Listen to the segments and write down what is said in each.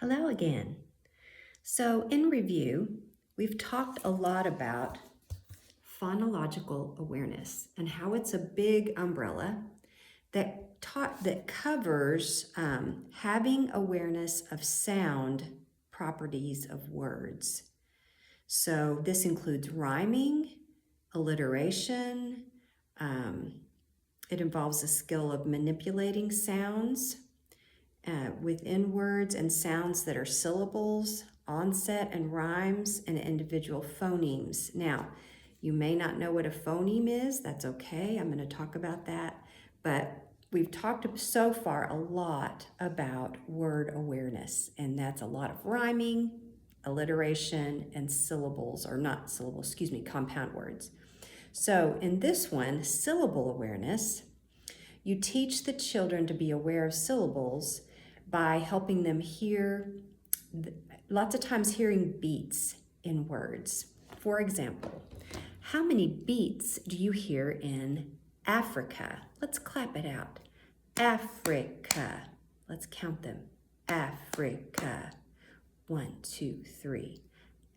Hello again. So in review, we've talked a lot about phonological awareness and how it's a big umbrella that covers having awareness of sound properties of words. So this includes rhyming, alliteration. It involves a skill of manipulating sounds within words and sounds that are syllables, onset and rhymes, and individual phonemes. Now, you may not know what a phoneme is. That's okay. I'm going to talk about that. But we've talked so far a lot about word awareness, and that's a lot of rhyming, alliteration, and syllables, or not syllables, excuse me, compound words. So in this one, syllable awareness, you teach the children to be aware of syllables by helping them hear, lots of times hearing beats in words. For example, how many beats do you hear in Africa? Let's clap it out. Africa. Let's count them. Africa. 1, 2, 3.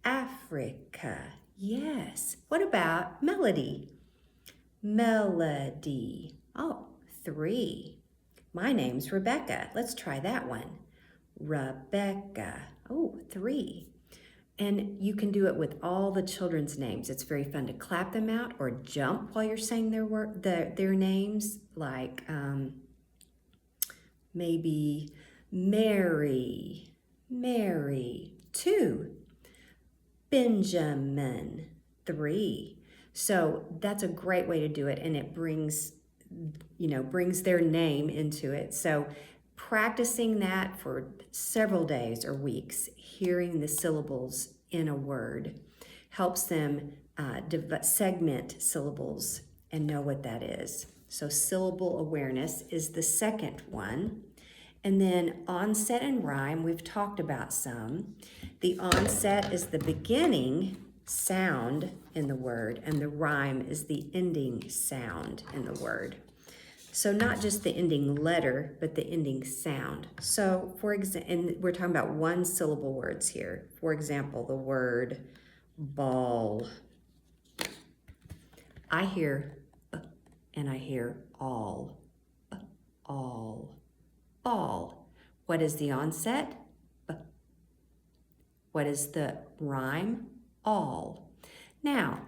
Africa. Yes. What about melody? Melody. Oh, 3. My name's Rebecca. Let's try that one. Rebecca. Oh, 3. And you can do it with all the children's names. It's very fun to clap them out or jump while you're saying their names, like maybe Mary. 2. Benjamin. 3. So that's a great way to do it, and it brings their name into it. So practicing that for several days or weeks, hearing the syllables in a word, helps them segment syllables and know what that is. So syllable awareness is the second one. And then onset and rhyme, we've talked about some. The onset is the beginning sound in the word, and the rhyme is the ending sound in the word. So not just the ending letter, but the ending sound. So for example, and we're talking about one syllable words here. For example, the word ball. I hear and I hear all. Ball. What is the onset? What is the rhyme? All. Now,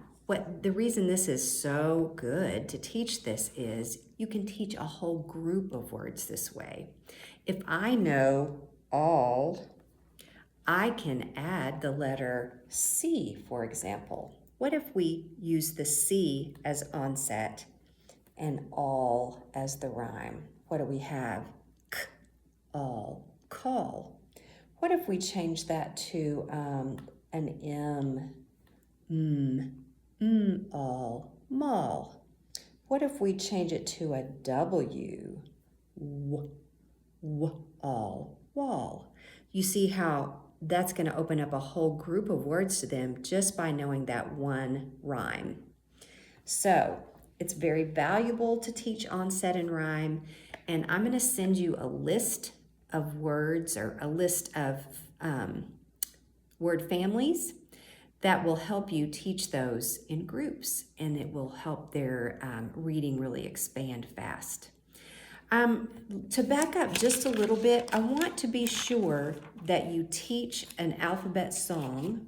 the reason this is so good to teach this is you can teach a whole group of words this way. If I know all, I can add the letter C, for example. What if we use the C as onset and all as the rhyme? What do we have? K, all, call. What if we change that to an M, all, mall? What if we change it to a W, all, wall? You see how that's going to open up a whole group of words to them just by knowing that one rhyme. So it's very valuable to teach onset and rhyme, and I'm going to send you a list of words or a list of word families that will help you teach those in groups, and it will help their reading really expand fast. To back up just a little bit, I want to be sure that you teach an alphabet song,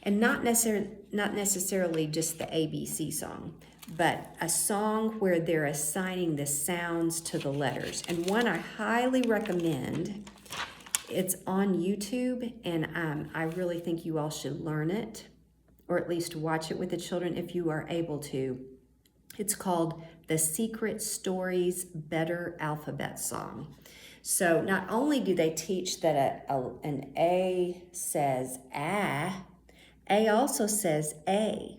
and not necessarily just the ABC song, but a song where they're assigning the sounds to the letters. And one I highly recommend, it's on YouTube, and I really think you all should learn it, or at least watch it with the children if you are able to. It's called The Secret Stories Better Alphabet Song. So not only do they teach that an A says A also says A.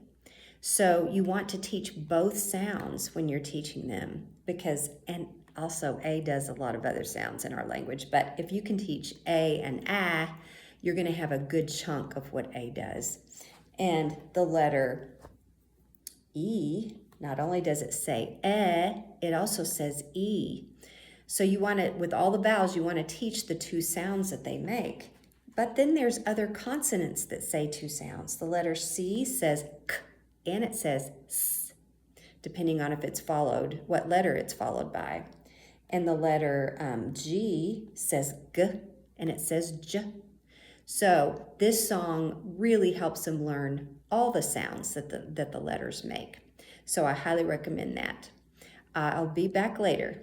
So you want to teach both sounds when you're teaching them, and also A does a lot of other sounds in our language, but if you can teach A and A, you're going to have a good chunk of what A does. And the letter E, not only does it say it also says E. So you want to, with all the vowels, you want to teach the two sounds that they make. But then there's other consonants that say two sounds. The letter C says k and it says s, depending on if it's followed, what letter it's followed by. And the letter G says g and it says j. So this song really helps them learn all the sounds that the letters make. So I highly recommend that. I'll be back later.